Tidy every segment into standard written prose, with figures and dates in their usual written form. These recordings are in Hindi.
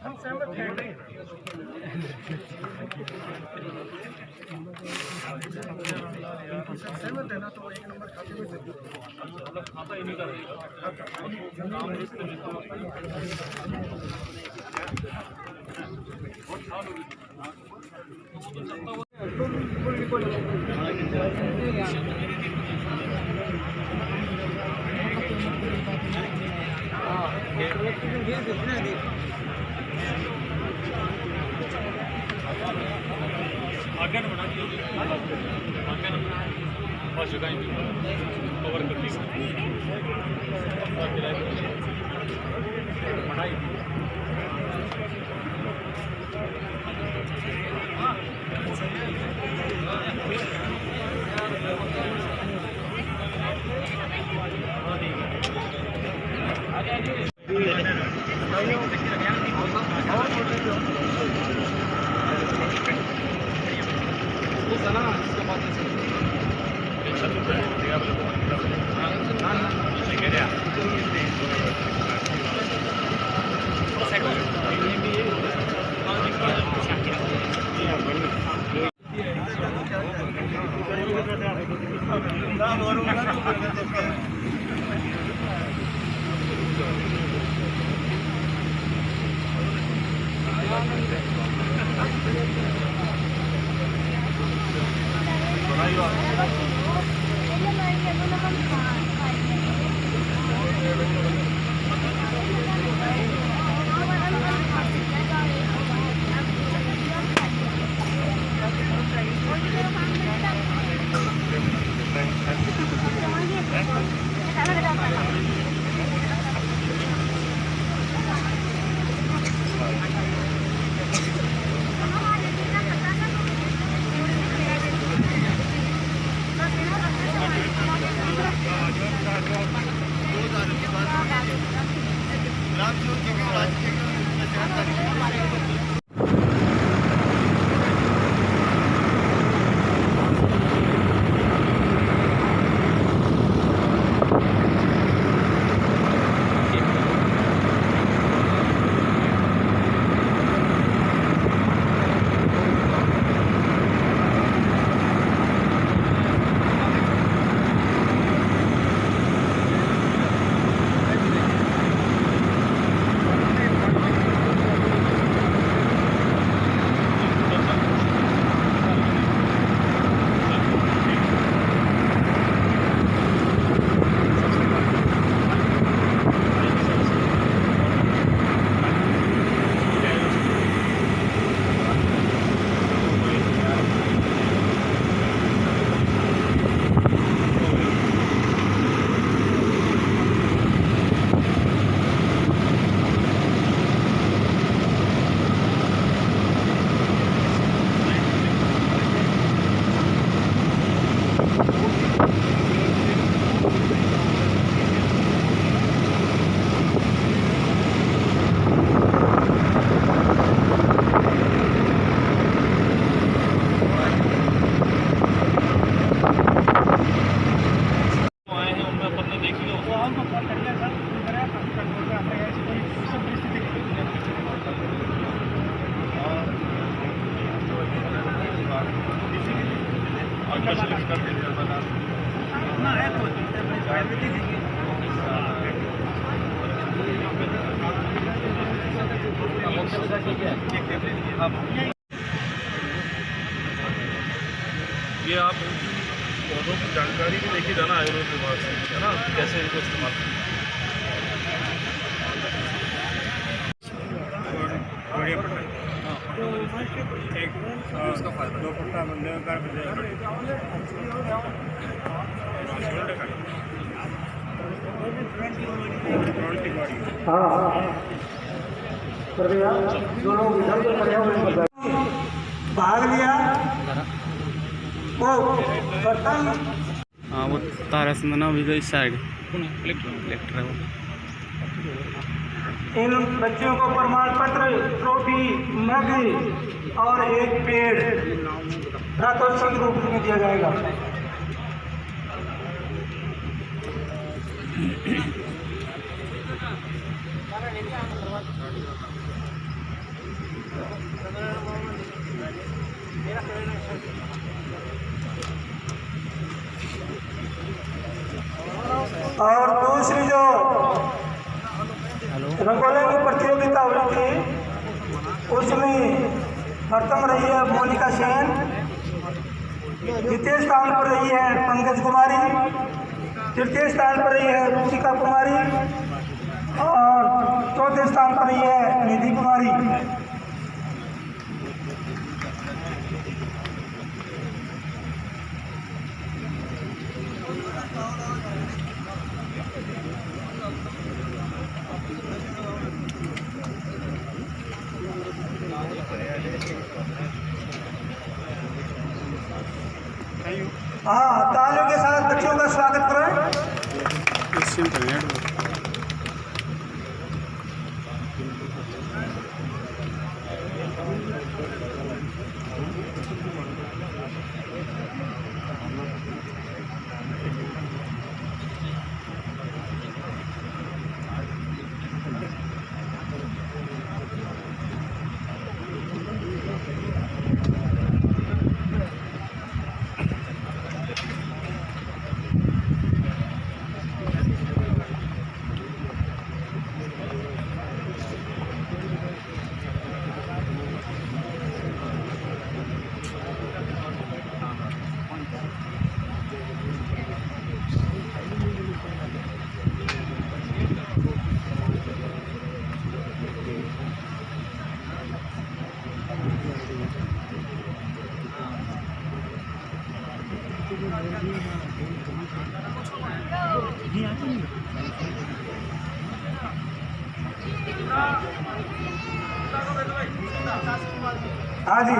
हम सहमत हैं। सहमत है ना, तो एक नंबर खाते में खाता ही नहीं करेगा। आगे न बना दिया, आगे न बस जगह ही कवर कर दी बनाई। ये आप पौधों की जानकारी भी लेके जाना आयुर्वेद विभाग से, है ना, कैसे इनको इस्तेमाल करना। उसका फायदा 2 फुट्टा बंदे का भाग लिया वो बर्तन। हाँ वो तारा संदना भी इस साइड कलेक्टर है वो। इन बच्चों को प्रमाण पत्र, ट्रॉफी, मग और एक पेड़ प्रातोत्सव के रूप में दिया जाएगा। और दूसरी जो रंगोली की प्रतियोगिता हुई थी उसमें प्रथम रही है मोनिका सेन, द्वितीय स्थान पर रही है पंकज कुमारी, तृतीय स्थान पर रही है रुचिका कुमारी और चौथे स्थान पर रही है निधि कुमारी। हाँ, तालियों के साथ बच्चों का स्वागत करें। हाँ जी,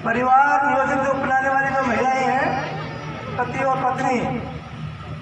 परिवार नियोजन जो बनाने वाली जो महिलाएं हैं, पति और पत्नी,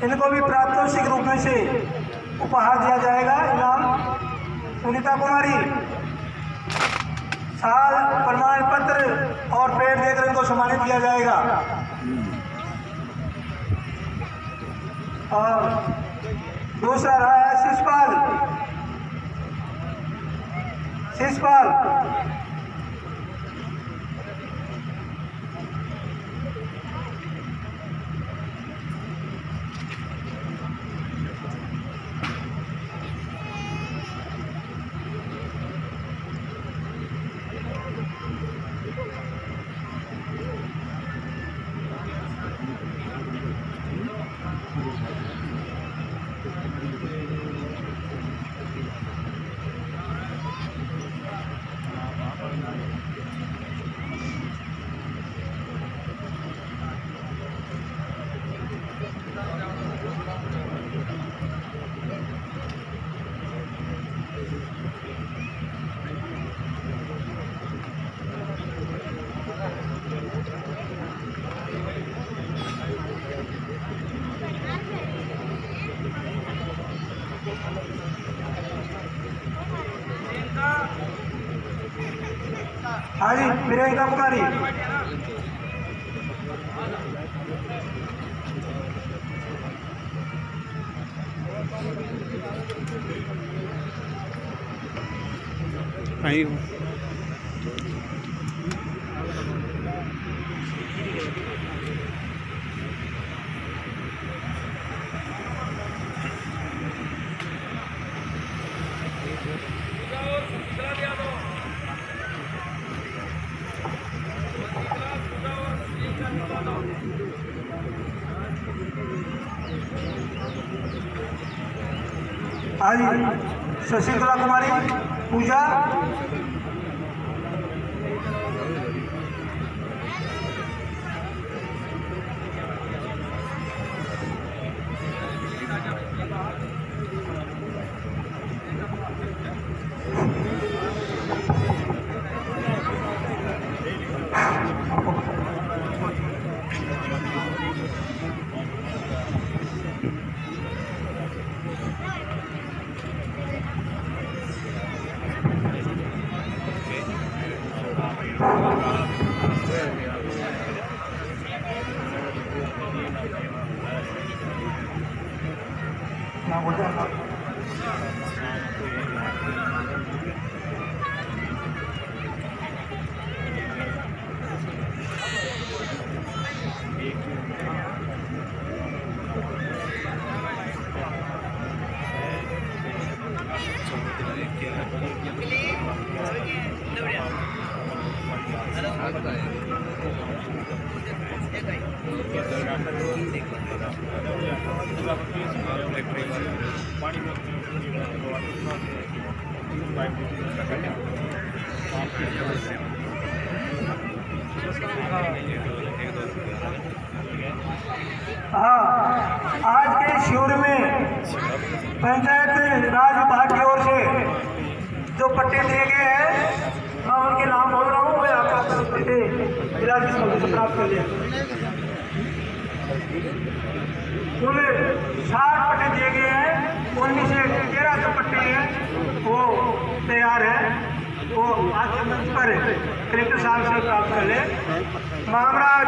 इनको भी प्राप्तोषिक रूप में से उपहार दिया जाएगा। इनाम सुनीता कुमारी, साल प्रमाण पत्र और पेड़ देकर इनको सम्मानित किया जाएगा। और दूसरा रहा है शिषपाल, हाँ जी, प्रियंका कुमारी, हाँ जी, शशिकला कुमारी, पूजा, हाँ, आज के शिविर में पंचायत राज विभाग की ओर से जो पट्टे दिए गए हैं, मैं उनके नाम बोल रहा हूँ, वे आपका पट्टे जिलाधीश से प्राप्त कर लिया। कुल 60 पट्टे दिए गए हैं, उनमें से 13 जो पट्टे हैं वो तैयार है, वो आज के मंच पर कलेक्टर साहब से प्राप्त कर ले। महाराज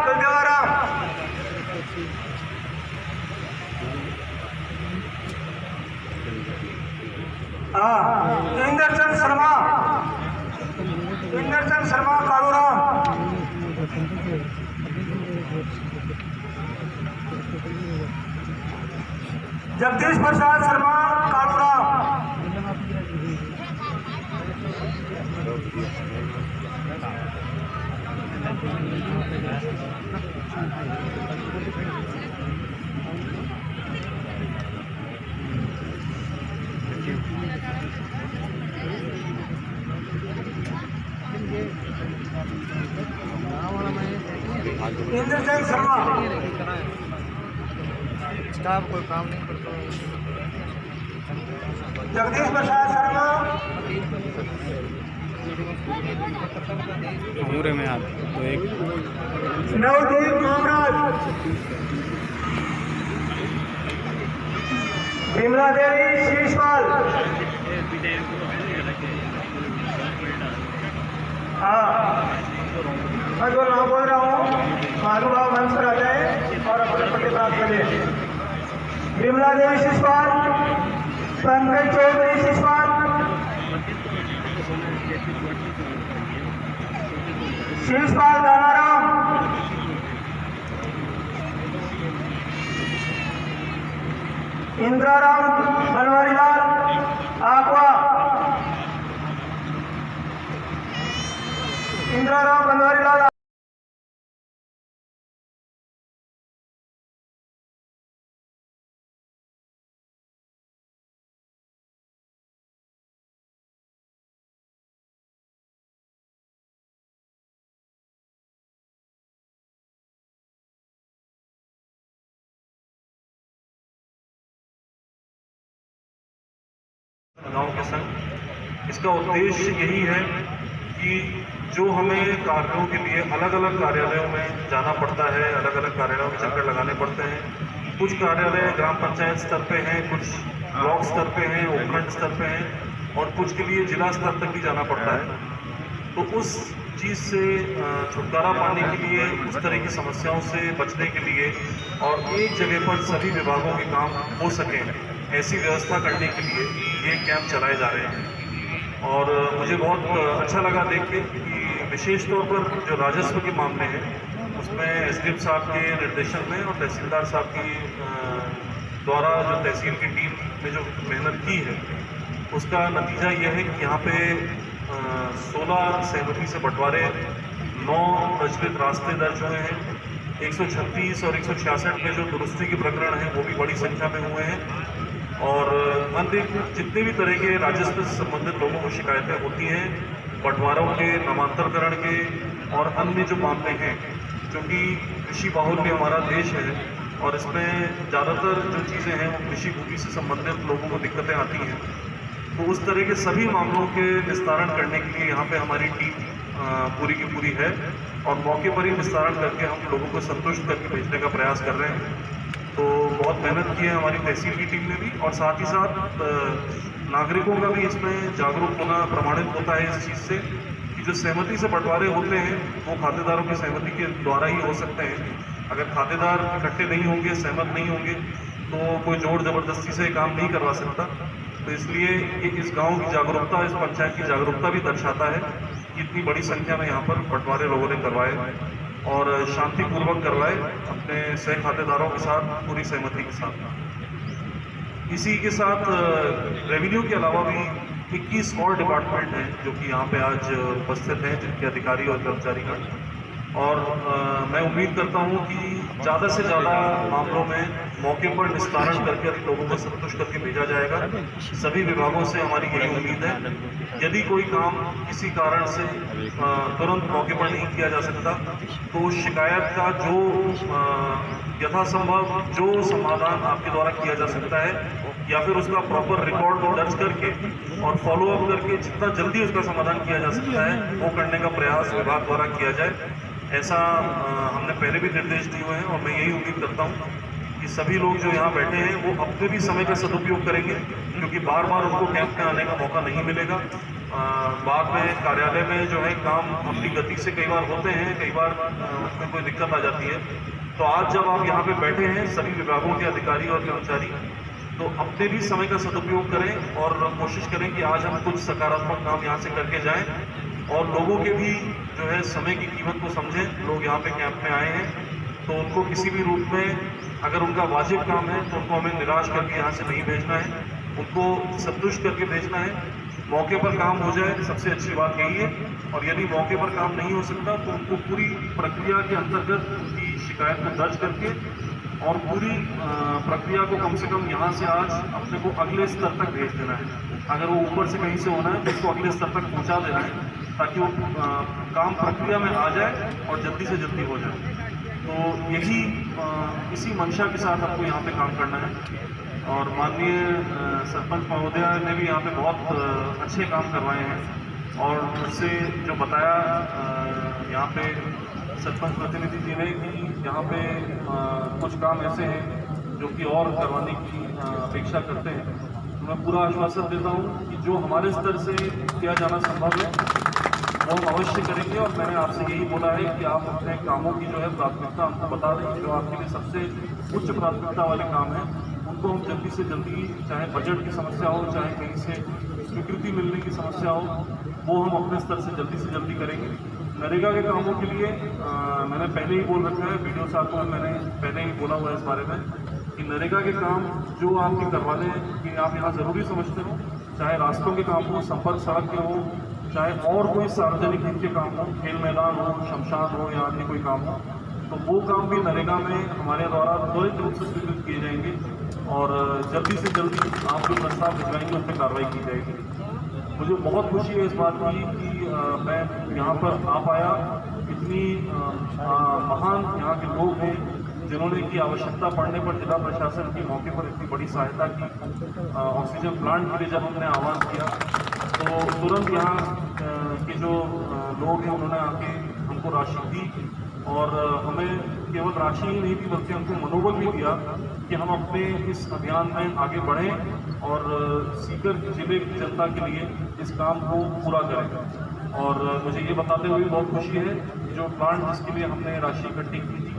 तुलजाराम, इंद्रचंद शर्मा कालूराम, जगदीश प्रसाद शर्मा कालूराम, इंद्रचंद शर्मा, स्टाफ कोई काम नहीं करता, जगदीश प्रसाद शर्मा, पूरे में आप तो एक नवदीप महाराज, विमला देवी शीशपाल, मैं जो नाम बोल रहा हूँ महानुभाव मंच पर आ जाए और अपने पट्टे प्राप्त करें। विमला देवी शीशपाल, पंकज चौधरी शीशपाल, शीशपाल दानाराम, इंद्राराम बनवारीलाल आकवा, इंद्राराम बनवारीलाल गाँव के संग। इसका उद्देश्य यही है कि जो हमें कार्यों के लिए अलग अलग कार्यालयों में जाना पड़ता है, अलग अलग कार्यालयों में चक्कर लगाने पड़ते हैं। कुछ कार्यालय ग्राम पंचायत स्तर पे हैं, कुछ ब्लॉक स्तर पे हैं, उपखंड स्तर पे हैं और कुछ के लिए जिला स्तर तक भी जाना पड़ता है। तो उस चीज़ से छुटकारा पाने के लिए, उस तरह की समस्याओं से बचने के लिए और एक जगह पर सभी विभागों के काम हो सकें, ऐसी व्यवस्था करने के लिए ये कैंप चलाए जा रहे हैं। और मुझे बहुत अच्छा लगा देख के कि विशेष तौर पर जो राजस्व के मामले हैं उसमें एसडीएम साहब के निर्देशन में और तहसीलदार साहब की द्वारा जो तहसील की टीम ने जो मेहनत की है उसका नतीजा यह है कि यहाँ पे 16 सहमति से बंटवारे, 9 प्रचलित रास्ते दर्ज हुए हैं, 136 और 166 में जो दुरुस्ती के प्रकरण हैं वो भी बड़ी संख्या में हुए हैं और अन्य जितने भी तरह के राजस्व से संबंधित लोगों को शिकायतें होती हैं, बंटवारों के, नामांतरकरण के और अन्य जो मामले हैं, क्योंकि कृषि बाहुल्य हमारा देश है और इसमें ज़्यादातर जो चीज़ें हैं वो कृषि भूमि से संबंधित लोगों को दिक्कतें आती हैं। तो उस तरह के सभी मामलों के निस्तारण करने के लिए यहाँ पे हमारी टीम पूरी की पूरी है और मौके पर ही निस्तारण करके हम लोगों को संतुष्ट करके भेजने का प्रयास कर रहे हैं। तो बहुत मेहनत की है हमारी तहसील की टीम ने भी और साथ ही साथ नागरिकों का भी इसमें जागरूक होना प्रमाणित होता है इस चीज़ से कि जो सहमति से बंटवारे होते हैं वो खातेदारों की सहमति के द्वारा ही हो सकते हैं। अगर खातेदार इकट्ठे नहीं होंगे, सहमत नहीं होंगे तो कोई जोर ज़बरदस्ती से काम नहीं करवा सकता। तो इसलिए ये इस गांव की जागरूकता, इस पंचायत की जागरूकता भी दर्शाता है इतनी बड़ी संख्या में यहाँ पर बंटवारे लोगों ने करवाए और शांतिपूर्वक करवाए अपने सह खातेदारों के साथ पूरी सहमति के साथ। इसी के साथ रेवेन्यू के अलावा भी 21 और डिपार्टमेंट हैं जो कि यहाँ पे आज उपस्थित हैं, जिनके अधिकारी और कर्मचारीगण। और मैं उम्मीद करता हूँ कि ज़्यादा से ज़्यादा मामलों में मौके पर निस्तारण करके लोगों को संतुष्ट करके भेजा जाएगा। सभी विभागों से हमारी यही उम्मीद है। यदि कोई काम किसी कारण से तुरंत मौके पर नहीं किया जा सकता तो उस शिकायत का जो यथासंभव जो समाधान आपके द्वारा किया जा सकता है या फिर उसका प्रॉपर रिकॉर्ड दर्ज करके और फॉलोअप करके जितना जल्दी उसका समाधान किया जा सकता है वो करने का प्रयास विभाग द्वारा किया जाए। ऐसा हमने पहले भी निर्देश दिए हुए हैं और मैं यही उम्मीद करता हूँ कि सभी लोग जो यहाँ बैठे हैं वो अपने भी समय का सदुपयोग करेंगे, क्योंकि बार बार उनको कैंप में आने का मौका नहीं मिलेगा। बाद में कार्यालय में जो है काम अपनी गति से कई बार होते हैं, कई बार उसमें कोई दिक्कत आ जाती है। तो आज जब आप यहाँ पे बैठे हैं सभी विभागों के अधिकारी और कर्मचारी, तो अपने भी समय का सदुपयोग करें और कोशिश करें कि आज हम कुछ सकारात्मक काम यहाँ से करके जाएं और लोगों के भी जो है समय की कीमत को समझें। लोग यहाँ पे कैंप में आए हैं तो उनको किसी भी रूप में अगर उनका वाजिब काम है तो उनको हमें निराश करके यहाँ से नहीं भेजना है, उनको संतुष्ट करके भेजना है। मौके पर काम हो जाए, सबसे अच्छी बात यही है। और यदि मौके पर काम नहीं हो सकता तो उनको पूरी प्रक्रिया के अंतर्गत उनकी शिकायत को दर्ज करके और पूरी प्रक्रिया को कम से कम यहाँ से आज अपने को अगले स्तर तक भेज देना है। अगर वो ऊपर से कहीं से होना है तो उसको अगले स्तर तक पहुँचा देना है ताकि वो काम प्रक्रिया में आ जाए और जल्दी से जल्दी हो जाए। तो यही इसी मंशा के साथ आपको यहाँ पे काम करना है। और माननीय सरपंच महोदया ने भी यहाँ पे बहुत अच्छे काम करवाए हैं और मुझसे जो बताया यहाँ पे सरपंच प्रतिनिधि जी ने कि यहाँ पे कुछ काम ऐसे हैं जो कि और करवाने की अपेक्षा करते हैं, तो मैं पूरा आश्वासन देता हूँ कि जो हमारे स्तर से किया जाना संभव है वो हम अवश्य करेंगे। और मैंने आपसे यही बोला है कि आप अपने कामों की जो है प्राथमिकता हमको बता दें, जो आपके लिए सबसे उच्च प्राथमिकता वाले काम हैं उनको हम जल्दी से जल्दी, चाहे बजट की समस्या हो, चाहे कहीं से स्वीकृति मिलने की समस्या हो, वो हम अपने स्तर से जल्दी करेंगे। नरेगा के कामों के लिए मैंने पहले ही बोल रखा है, वीडियो साथ में मैंने पहले ही बोला हुआ है इस बारे में कि नरेगा के काम जो आपके करवाने कि आप यहाँ ज़रूरी समझते हो, चाहे रास्तों के काम हो, संपर्क सड़क के हो, चाहे और कोई सार्वजनिक हित के काम हो, खेल मैदान हो, शमशान हो या अन्य कोई काम हो, तो वो काम भी नरेगा में हमारे द्वारा त्वरित रूप से स्वीकृत किए जाएंगे और जल्दी से जल्दी आप जो प्रस्ताव भिजवाएंगे उस पर कार्रवाई की जाएगी। मुझे बहुत खुशी है इस बात की कि मैं यहाँ पर आ पाया। इतनी महान यहाँ के लोग हैं जिन्होंने की आवश्यकता पड़ने पर जिला प्रशासन की मौके पर इतनी बड़ी सहायता की। ऑक्सीजन प्लांट के लिए जब हमने आह्वान किया तो तुरंत यहाँ के जो लोग हैं उन्होंने आके हमको राशि दी और हमें केवल राशि ही नहीं दी बल्कि हमको मनोबल भी दिया कि हम अपने इस अभियान में आगे बढ़ें और सीकर जिले की जनता के लिए इस काम को पूरा करें। और मुझे ये बताते हुए बहुत खुशी है कि जो प्लांट जिसके लिए हमने राशि इकट्ठी की थी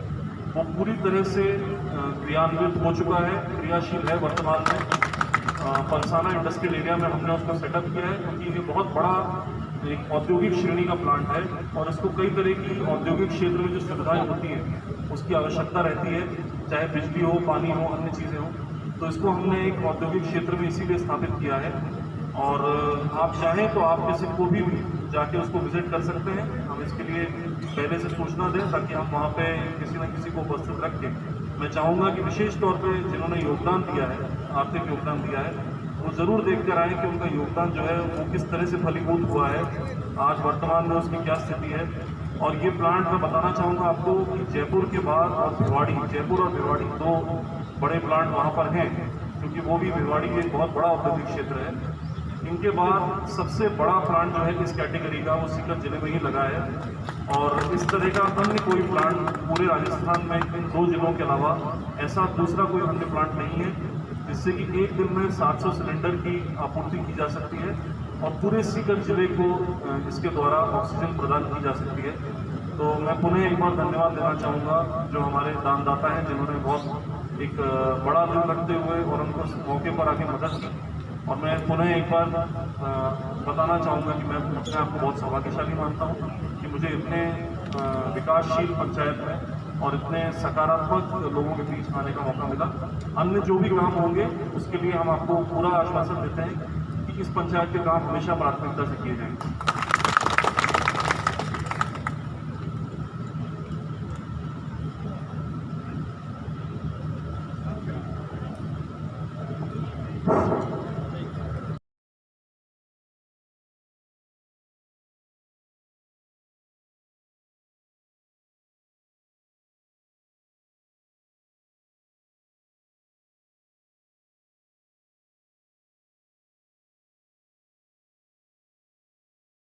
वो पूरी तरह से क्रियान्वित हो चुका है, क्रियाशील है। वर्तमान में पलसाना इंडस्ट्रियल एरिया में हमने उसको सेटअप किया है क्योंकि ये बहुत बड़ा एक औद्योगिक श्रेणी का प्लांट है और इसको कई तरह की औद्योगिक क्षेत्र में जो सुविधाएं होती हैं उसकी आवश्यकता रहती है, चाहे बिजली हो, पानी हो, अन्य चीज़ें हो। तो इसको हमने एक औद्योगिक क्षेत्र में इसीलिए स्थापित किया है और आप चाहें तो आप किसी को भी जाके उसको विजिट कर सकते हैं। हम इसके लिए पहले से सूचना दें ताकि हम वहाँ पे किसी न किसी को उपस्थित रख के, मैं चाहूँगा कि विशेष तौर पे जिन्होंने योगदान दिया है, आर्थिक योगदान दिया है, वो ज़रूर देख कर आएँ कि उनका योगदान जो है वो किस तरह से फलीभूत हुआ है, आज वर्तमान में उसकी क्या स्थिति है। और ये प्लांट मैं बताना चाहूँगा आपको कि जयपुर के बाद और भिवाड़ी, जयपुर और भिवाड़ी दो बड़े प्लांट वहाँ पर हैं क्योंकि वो भी भिवाड़ी एक बहुत बड़ा औद्योगिक क्षेत्र है। इनके बाद सबसे बड़ा प्लांट जो है इस कैटेगरी का वो सीकर जिले में ही लगा है और इस तरह का अन्य कोई प्लांट पूरे राजस्थान में इन दो जिलों के अलावा ऐसा दूसरा कोई अन्य प्लांट नहीं है जिससे कि एक दिन में 700 सिलेंडर की आपूर्ति की जा सकती है और पूरे सीकर जिले को इसके द्वारा ऑक्सीजन प्रदान की जा सकती है। तो मैं पुनः एक बार धन्यवाद देना चाहूँगा जो हमारे दानदाता हैं जिन्होंने बहुत एक बड़ा दिल रखते हुए और उनको मौके पर आके मदद की। और मैं पुनः एक बार बताना चाहूँगा कि मैं अपने आप को बहुत सौभाग्यशाली मानता हूँ कि मुझे इतने विकासशील पंचायत में और इतने सकारात्मक लोगों के बीच आने का मौका मिला। अन्य जो भी काम होंगे उसके लिए हम आपको पूरा आश्वासन देते हैं कि इस पंचायत के काम हमेशा प्राथमिकता से किए जाएंगे।